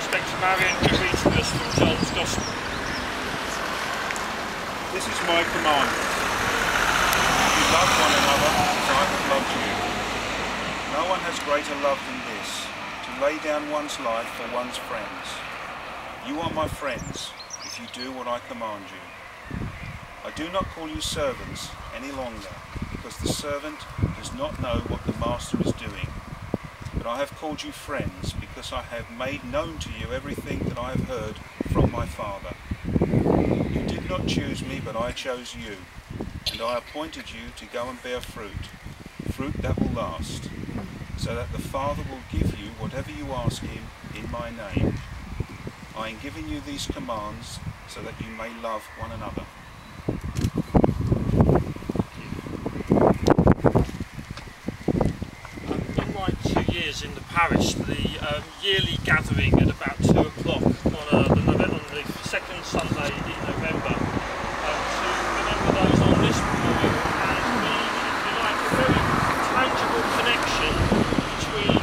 Inspector Marion, who reads to us from John's Gospel. This is my command. You love one another as I have loved you. No one has greater love than this, to lay down one's life for one's friends. You are my friends if you do what I command you. I do not call you servants any longer, because the servant does not know what the master is doing. But I have called you friends, because I have made known to you everything that I have heard from my Father. You did not choose me, but I chose you, and I appointed you to go and bear fruit, fruit that will last, so that the Father will give you whatever you ask him in my name. I am giving you these commands so that you may love one another. Unlike 2 years in the parish, the yearly gathering at about 2 o'clock on the second Sunday in November to remember those on this memorial and be, if you like, a very tangible connection between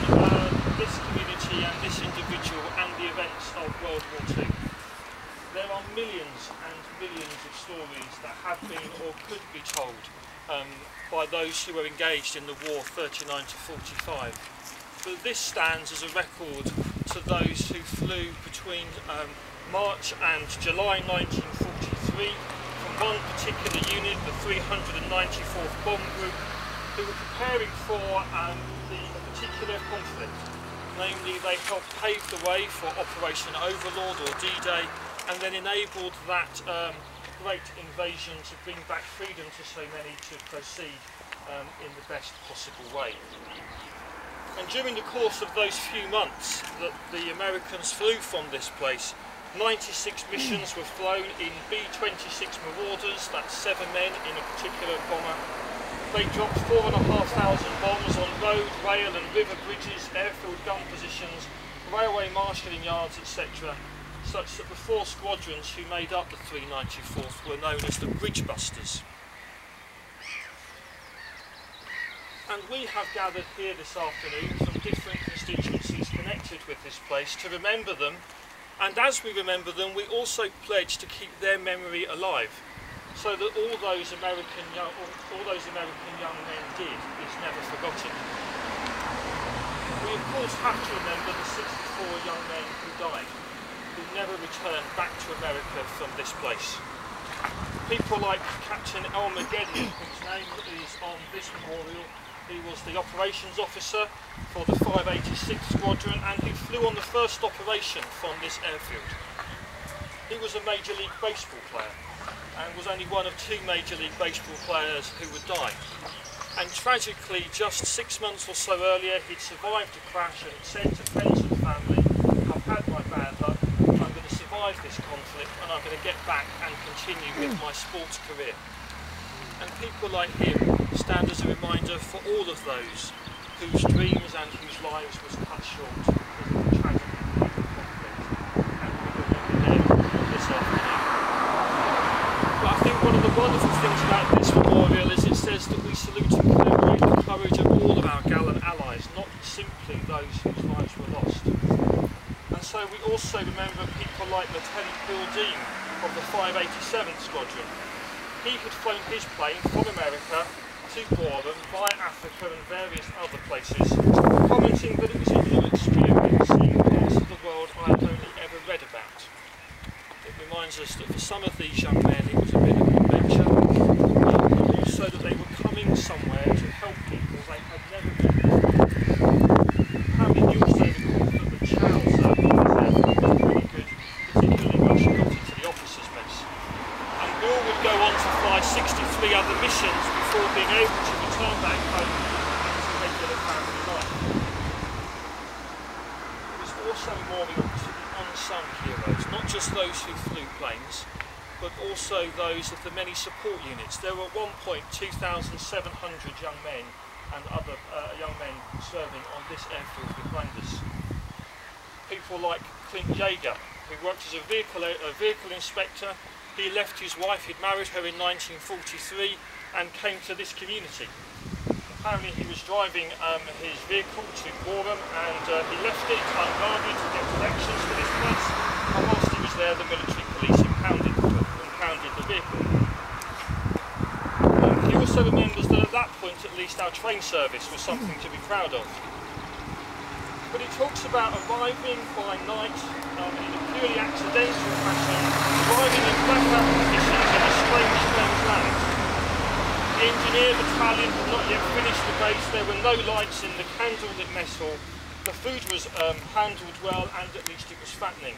this community and this individual and the events of World War II. There are millions and millions of stories that have been or could be told by those who were engaged in the war 39 to 45. But this stands as a record to those who flew between March and July 1943 from one particular unit, the 394th Bomb Group, who were preparing for a particular conflict. Namely, they helped pave the way for Operation Overlord or D-Day, and then enabled that great invasion to bring back freedom to so many to proceed in the best possible way. And during the course of those few months that the Americans flew from this place, 96 missions were flown in B26 Marauders, that's 7 men in a particular bomber. They dropped 4,500 bombs on road, rail and river bridges, airfield gun positions, railway marshalling yards, etc., such that the 4 squadrons who made up the 394th were known as the Bridge Busters. And we have gathered here this afternoon from different constituencies connected with this place to remember them, and as we remember them we also pledge to keep their memory alive, so that all those American young men did is never forgotten. We of course have to remember the 64 young men who died, who never returned back to America from this place. People like Captain Armageddon, whose name is on this memorial. He was the operations officer for the 586th Squadron and he flew on the first operation from this airfield. He was a Major League Baseball player and was only one of 2 Major League Baseball players who would die. And tragically, just 6 months or so earlier, he'd survived a crash and had said to friends and family, "I've had my bad luck, I'm going to survive this conflict and I'm going to get back and continue with my sports career." And people like him stand as a reminder for all of those whose dreams and whose lives was cut short because of the tragedy of the conflict, and we remember them this afternoon. But I think one of the wonderful things about this memorial is it says that we salute and commemorate the courage of all of our gallant allies, not simply those whose lives were lost. And so we also remember people like Lieutenant Bill Dean of the 587th Squadron. He had flown his plane from America to Boreham via Africa and various other places, commenting that it was a new experience in parts of the world I had only ever read about. It reminds us that for some of these young men it was a bit of an adventure, but also that they were coming somewhere to help people they had never been before. Apparently he also recalled that the chow service was really good, particularly once you got into the officers' mess. And Bill would go on to fly 63 other missions before being able to return back home into regular family life. It was also a memorial to the unsung heroes, not just those who flew planes, but also those of the many support units. There were at one point 2,700 young men and other young men serving on this airfield behind us. People like Clint Yeager, who worked as a vehicle inspector. He left his wife, he'd married her in 1943 and came to this community. Apparently he was driving his vehicle to Boreham and he left it unguarded to get directions to this place. days, and whilst he was there, the military police impounded the vehicle. He also remembers that at that point, at least, our train service was something to be proud of. But he talks about arriving by night in a purely accidental fashion, arriving in blackout conditions in a strange land. The engineer battalion had not yet finished the base, there were no lights in the candlelit mess hall, the food was handled well and at least it was fattening.